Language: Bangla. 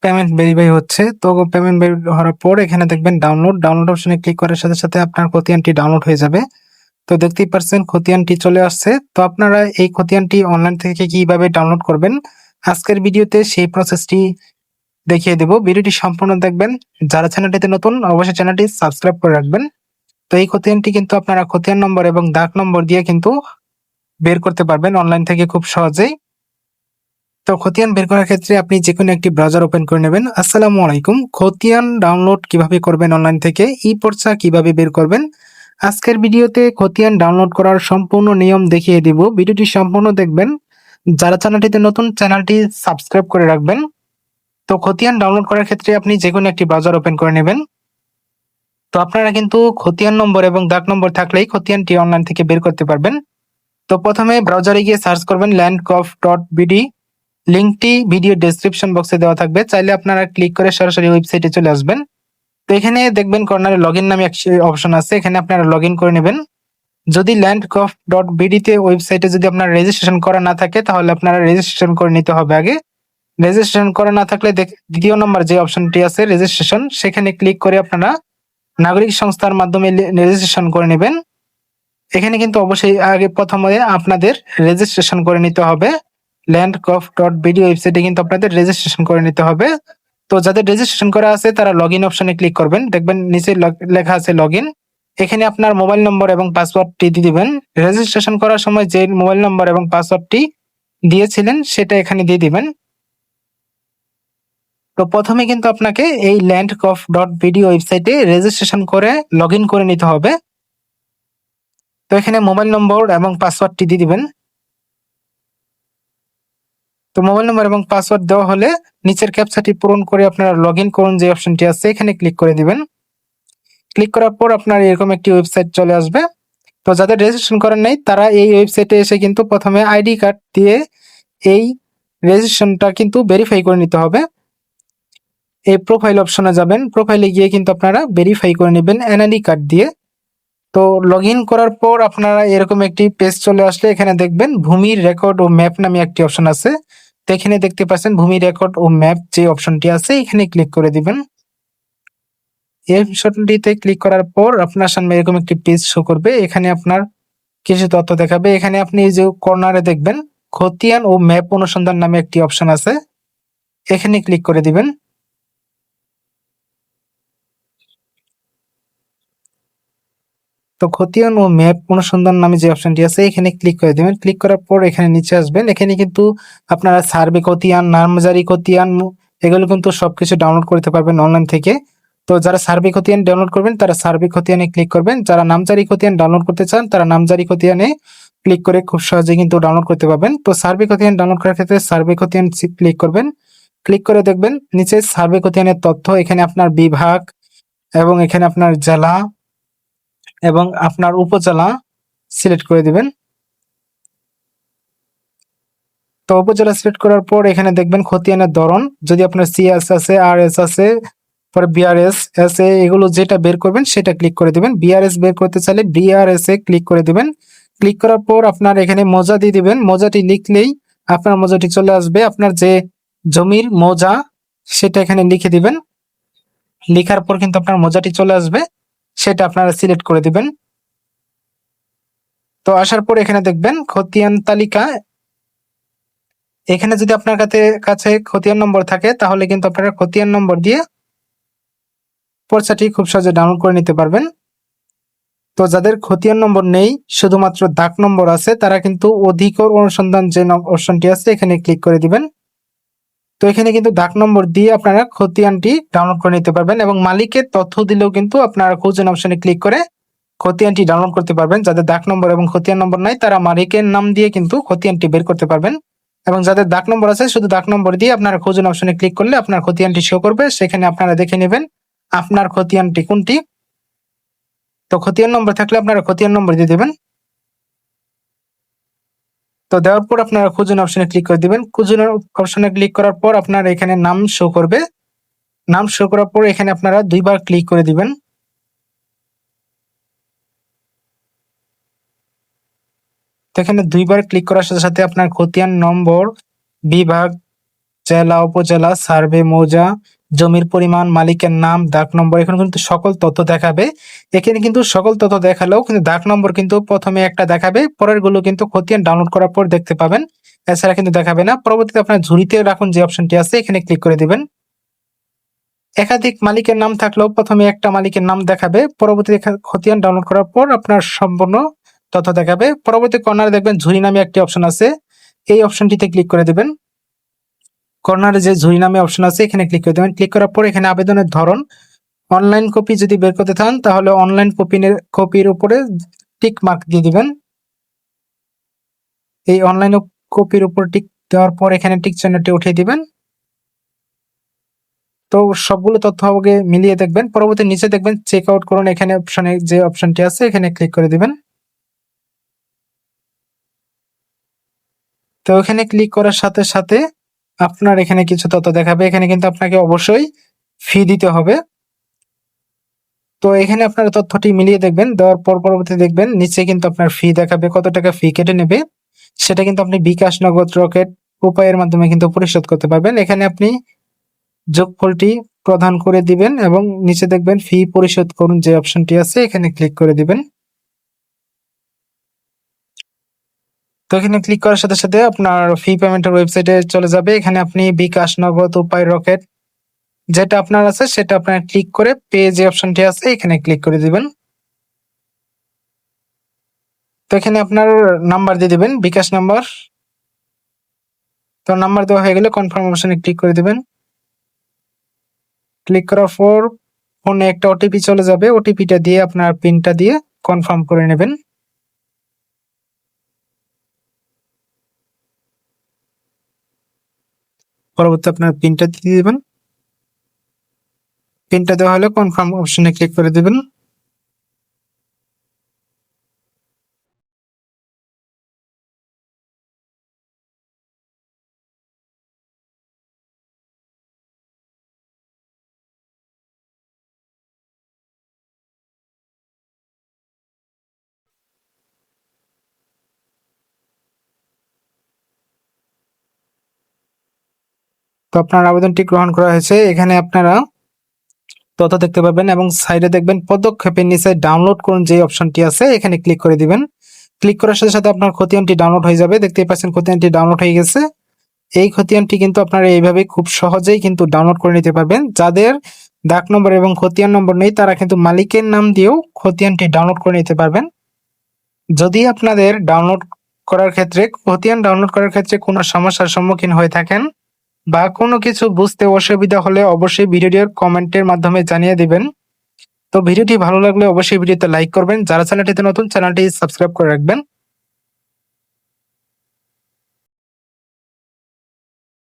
পেমেন্ট ভেরিফাই হচ্ছে। তো পেমেন্ট ভেরিফাই হওয়ার পর এখানে দেখবেন ডাউনলোড অপশনে ক্লিক করার সাথে সাথে আপনার খতিয়ানটি ডাউনলোড হয়ে যাবে। তো দেখতেই পাচ্ছেন খতিয়ানটি চলে আসছে। তো আপনারা এই খতিয়ানটি অনলাইন থেকে কিভাবে ডাউনলোড করবেন আজকের ভিডিওতে সেই প্রসেসটি দেখিয়ে দেব। ভিডিওটি সম্পূর্ণ দেখবেন। যারা চ্যানেলটিতে নতুন অবশ্যই চ্যানেলটি সাবস্ক্রাইব করে রাখবেন। তো এই খতিয়ানটি কিন্তু আপনারা খতিয়ান নম্বর এবং দাগ নম্বর দিয়ে কিন্তু বের করতে পারবেন অনলাইন থেকে খুব সহজেই। তো খতিয়ান বের করার ক্ষেত্রে আপনি যে কোনো একটি ব্রাউজার ওপেন করে নেবেন। আসসালামু আলাইকুম। খতিয়ান ডাউনলোড কিভাবে করবেন অনলাইন থেকে, ই পর্চা কিভাবে বের করবেন, আজকের ভিডিওতে খতিয়ান ডাউনলোড করার সম্পূর্ণ নিয়ম দেখিয়ে দিব। ভিডিওটি সম্পূর্ণ দেখবেন। যারা চ্যানেলটিতে নতুন চ্যানেলটি সাবস্ক্রাইব করে রাখবেন। তো খতিয়ান ডাউনলোড করার ক্ষেত্রে আপনি যে কোনো একটি ব্রাউজার ওপেন করে নেবেন। তো আপনারা কিন্তু খতিয়ান নম্বর এবং দাগ নম্বর থাকলেই খতিয়ানটি অনলাইন থেকে বের করতে পারবেন। তো প্রথমে ব্রাউজারে গিয়ে সার্চ করবেন landcov.bd। লিঙ্কটি ভিডিও ডেসক্রিপশন বক্সে দেওয়া থাকবে, চাইলে আপনারা ক্লিক করে সরাসরি ওয়েবসাইটে চলে আসবেন। তো এখানে দেখবেন কর্নারে লগইন নামে একটি অপশন আছে, এখানে আপনারা লগইন করে নেবেন। যদি landcov.bd তে ওয়েবসাইটে যদি আপনার রেজিস্ট্রেশন করা না থাকে তাহলে আপনারা রেজিস্ট্রেশন করে নিতে হবে আগে। রেজিস্ট্রেশন করা না থাকলে দ্বিতীয় নম্বর যে অপশনটি আছে রেজিস্ট্রেশন, সেখানে ক্লিক করে আপনারা নাগরিক সংস্থার মাধ্যমে রেজিস্ট্রেশন করে নেবেন। এখানে কিন্তু অবশ্যই আগে প্রথমে আপনাদের রেজিস্ট্রেশন করে নিতে হবে। landcov.bd ওয়েবসাইটে কিন্তু আপনাদের রেজিস্ট্রেশন করে নিতে হবে। তো যাদের রেজিস্ট্রেশন করা আছে তারা লগইন অপশনে ক্লিক করবেন, দেখবেন নিচে লেখা আছে লগইন। এখানে আপনার মোবাইল নম্বর এবং পাসওয়ার্ডটি দিয়ে দিবেন। রেজিস্ট্রেশন করার সময় যে মোবাইল নম্বর এবং পাসওয়ার্ডটি দিয়েছিলেন সেটা এখানে দিয়ে দিবেন। তো প্রথমে কিন্তু আপনাকে এই landcov.bd ওয়েবসাইটে রেজিস্ট্রেশন করে লগইন করে নিতে হবে। তো এখানে মোবাইল নম্বর এবং পাসওয়ার্ডটি দিয়ে দিবেন। তো মোবাইল নম্বর এবং পাসওয়ার্ড দেওয়া হলে নিচের ক্যাপচাটি পূরণ করে আপনারা লগইন করুন যে অপশনটি আছে এখানে ক্লিক করে দিবেন। ক্লিক করার পর আপনার এরকম একটি ওয়েবসাইট চলে আসবে। তো যাদের রেজিস্ট্রেশন করেন নাই তারা এই ওয়েবসাইটে এসে কিন্তু প্রথমে আইডি কার্ড দিয়ে এই রেজিস্ট্রেশনটা কিন্তু ভেরিফাই করে নিতে হবে। এই প্রোফাইল অপশনে যাবেন, প্রোফাইলে গিয়ে কিন্তু আপনারা ভেরিফাই করে নেবেন এনআইডি কার্ড দিয়ে। তো লগইন করার পর আপনারা এরকম একটি পেজ চলে আসলে এখানে দেখবেন ভূমি রেকর্ড ও ম্যাপ নামে একটি অপশন আছে। তো এখানে দেখতে পাচ্ছেন ভূমি রেকর্ড ও ম্যাপ যে অপশনটি আছে এখানে ক্লিক করে দিবেন। এই অপশনটিতে ক্লিক করার পর আপনার সামনে এরকম একটি পেজ শো করবে, এখানে আপনার কিছু তথ্য দেখাবে। এখানে আপনি এই যে কর্নারে দেখবেন খতিয়ান ও ম্যাপ অনুসন্ধান নামে একটি অপশন আছে, এখানে ক্লিক করে দিবেন। তো খতিয়ান ও ম্যাপ অনুসন্ধান নামে যে অপশনটি আছে এখানে ক্লিক করে দিবেন। ক্লিক করার পর এখানে নিচে আসবেন, এখানে কিন্তু আপনারা সার্ভে খতিয়ান, নামজারি খতিয়ান এগুলো কিন্তু সবকিছু ডাউনলোড করতে পারবেন অনলাইন থেকে। তো যারা সার্ভে খতিয়ান ডাউনলোড করবেন তারা সার্ভে খতিয়ানে ক্লিক করবেন, যারা নামজারি খতিয়ান ডাউনলোড করতে চান তারা নামজারি খতিয়ানে ক্লিক করে খুব সহজে কিন্তু ডাউনলোড করতে পারবেন। তো সার্ভে খতিয়ান ডাউনলোড করার ক্ষেত্রে সার্ভে খতিয়ান ক্লিক করবেন। ক্লিক করে দেখবেন নিচে সার্ভে খতিয়ানের তথ্য, এখানে আপনার বিভাগ এবং এখানে আপনার জেলা এবং আপনার উপজেলা সিলেক্ট করে দিবেন। তো উপজেলা সিলেক্ট করার পর এখানে দেখবেন খতিয়ানের ধরন, যদি আপনার সিএস আছে, আরএস আছে, পরে বিআরএস আছে, এগুলো যেটা বের করবেন সেটা ক্লিক করে দিবেন। বিআরএস বের করতে চাইলে বিআরএস এ ক্লিক করে দিবেন। ক্লিক করার পর আপনার এখানে মৌজা দিয়ে দিবেন, মৌজাটি লিখলেই আপনার মৌজাটি চলে আসবে। আপনার যে জমির মৌজা সেটা এখানে লিখে দিবেন। লেখার পর কিন্তু আপনার মৌজাটি চলে আসবে, সেটা আপনারা সিলেক্ট করে দিবেন। তো আসার পর এখানে দেখবেন খতিয়ান তালিকা, এখানে যদি আপনার কাছে খতিয়ান নম্বর থাকে তাহলে কিন্তু আপনারা খতিয়ান নম্বর দিয়ে পর্চাটি খুব সহজে ডাউনলোড করে নিতে পারবেন। তো যাদের খতিয়ান নম্বর নেই, শুধুমাত্র দাগ নম্বর আছে, তারা কিন্তু অধিকর অনুসন্ধান যে অপশনটি আছে এখানে ক্লিক করে দিবেন। তো এখানে কিন্তু দাগ নম্বর দিয়ে আপনারা খতিয়ানটি ডাউনলোড করে নিতে পারবেন এবং মালিকের তথ্য দিলেও কিন্তু আপনারা খোঁজেন অপশনে ক্লিক করে খতিয়ানটি ডাউনলোড করতে পারবেন। যাদের দাগ নম্বর এবং খতিয়ান নম্বর নাই তারা মালিকের নাম দিয়ে কিন্তু খতিয়ানটি বের করতে পারবেন। এবং যাদের দাগ নম্বর আছে শুধু দাগ নম্বর দিয়ে আপনারা খোঁজেন অপশনে ক্লিক করলে আপনার খতিয়ানটি শো করবে, সেখানে আপনারা দেখে নেবেন আপনার খতিয়ানটি কোনটি। তো খতিয়ান নম্বর থাকলে আপনারা খতিয়ান নম্বর দিয়ে দেবেন। তো দেওয়ার পর আপনারা খুঁজুন অপশনে ক্লিক করে দিবেন। খুঁজুন অপশনে ক্লিক করার পর আপনার এখানে নাম শো করবে। নাম শো করার পর এখানে আপনারা দুইবার ক্লিক করে দিবেন। তো এখানে দুইবার ক্লিক করার সাথে সাথে আপনার খতিয়ান নম্বর, বিভাগ, জেলা, উপজেলা, সার্ভে, মৌজা, জমির পরিমাণ, মালিকের নাম, দাগ নম্বর, এখানে কিন্তু সকল তথ্য দেখাবে। এখানে কিন্তু সকল তথ্য দেখালেও কিন্তু দাগ নম্বর কিন্তু প্রথমে একটা দেখাবে, পরের গুলো কিন্তু খতিয়ান ডাউনলোড করার পর দেখতে পাবেন, এছাড়া কিন্তু দেখাবে না। পরবর্তীতে আপনার ঝুড়িতে রাখুন যে অপশনটি আছে এখানে ক্লিক করে দিবেন। একাধিক মালিকের নাম থাকলেও প্রথমে একটা মালিকের নাম দেখাবে, পরবর্তীতে খতিয়ান ডাউনলোড করার পর আপনার সম্পূর্ণ তথ্য দেখাবে। পরবর্তী কর্নারে দেখবেন ঝুড়ি নামে একটি অপশন আছে, এই অপশনটিতে ক্লিক করে দিবেন। কর্নারে যে ঝুড়ি নামে অপশন আছে এখানে ক্লিক করে দেবেন। ক্লিক করার পর এখানে আবেদনের ধরন, অনলাইন কপি যদি বের করতে চান তাহলে অনলাইন কপির উপরে টিক মার্ক দিয়ে দিবেন। এই অনলাইন কপির উপর টিক দেওয়ার পর এখানে টিক চিহ্নটি উঠিয়ে দিবেন। তো সবগুলো তথ্য আগে মিলিয়ে দেখবেন। পরবর্তী নিচে দেখবেন চেক আউট করুন, এখানে অপশনে যে অপশনটি আছে এখানে ক্লিক করে দিবেন। তো এখানে ক্লিক করার সাথে সাথে আপনার এখানে কিছু তথ্য দেখাবে, এখানে কিন্তু আপনাকে অবশ্যই ফি দিতে হবে। তো এখানে আপনার তথ্যটি মিলিয়ে দেখবেন, দেওয়ার পর পরবর্তী দেখবেন নিচে কিন্তু আপনার ফি দেখাবে, কত টাকা ফি কেটে নেবে, সেটা কিন্তু আপনি বিকাশ, নগদ, রকেট উপায়ের মাধ্যমে কিন্তু পরিশোধ করতে পারবেন। এখানে আপনি যোগফলটি প্রদান করে দিবেন এবং নিচে দেখবেন ফি পরিশোধ করুন যে অপশনটি আছে এখানে ক্লিক করে দিবেন। তো এখানে ক্লিক করার সাথে সাথে আপনার ফি পেমেন্টের ওয়েবসাইটে চলে যাবে। এখানে আপনি বিকাশ, নগদ, উপায়, রকেট যেটা আপনার আছে সেটা আপনার ক্লিক করে পে যে অপশনটি আছে এখানে ক্লিক করে দিবেন। তো এখানে আপনার নাম্বার দিয়ে দিবেন, বিকাশ নাম্বার। তো নাম্বার দেওয়া হয়ে গেলে কনফার্ম অপশনে ক্লিক করে দিবেন। ক্লিক করার পর ফোনে একটা ওটিপি চলে যাবে, ওটিপিটা দিয়ে আপনার পিনটা দিয়ে কনফার্ম করে নেবেন। পরবর্তী আপনার পিনটা দিয়ে দিবেন। পিনটা দেওয়া হলে কনফার্ম অপশনে ক্লিক করে দিবেন। তো আপনার আবেদনটি গ্রহণ করা হয়েছে। এখানে আপনারা তথ্য দেখতে পাবেন এবং সাইডে দেখবেন পদক্ষেপের নিচে ডাউনলোড করুন যে অপশনটি আছে এখানে ক্লিক করে দিবেন। ক্লিক করার সাথে সাথে আপনার খতিয়ানটি ডাউনলোড হয়ে যাবে। দেখতেই পাচ্ছেন খতিয়ানটি ডাউনলোড হয়ে গেছে। এই খতিয়ানটি কিন্তু আপনারা এইভাবে খুব সহজেই কিন্তু ডাউনলোড করে নিতে পারবেন। যাদের দাগ নম্বর এবং খতিয়ান নম্বর নেই তারা কিন্তু মালিকের নাম দিয়েও খতিয়ানটি ডাউনলোড করে নিতে পারবেন। যদি আপনাদের খতিয়ান ডাউনলোড করার ক্ষেত্রে কোনো সমস্যার সম্মুখীন হয়ে থাকেন বা কোনো কিছু বুঝতে অসুবিধা হলে অবশ্যই ভিডিওটির কমেন্টের মাধ্যমে জানিয়ে দিবেন। তো ভিডিওটি ভালো লাগলে অবশ্যই ভিডিওতে লাইক করবেন, যারা চ্যানেলটিতে নতুন চ্যানেলটি সাবস্ক্রাইব করে রাখবেন।